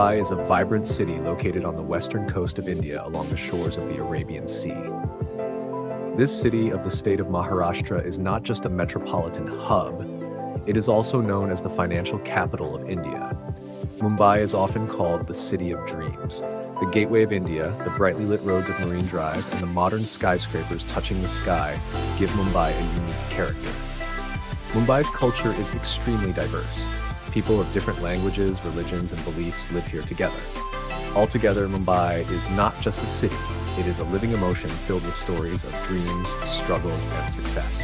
Mumbai is a vibrant city located on the western coast of India along the shores of the Arabian Sea. This city of the state of Maharashtra is not just a metropolitan hub, it is also known as the financial capital of India. Mumbai is often called the City of Dreams. The gateway of India, the brightly lit roads of Marine Drive, and the modern skyscrapers touching the sky give Mumbai a unique character. Mumbai's culture is extremely diverse. People of different languages, religions, and beliefs live here together. Altogether, Mumbai is not just a city, it is a living emotion filled with stories of dreams, struggle, and success.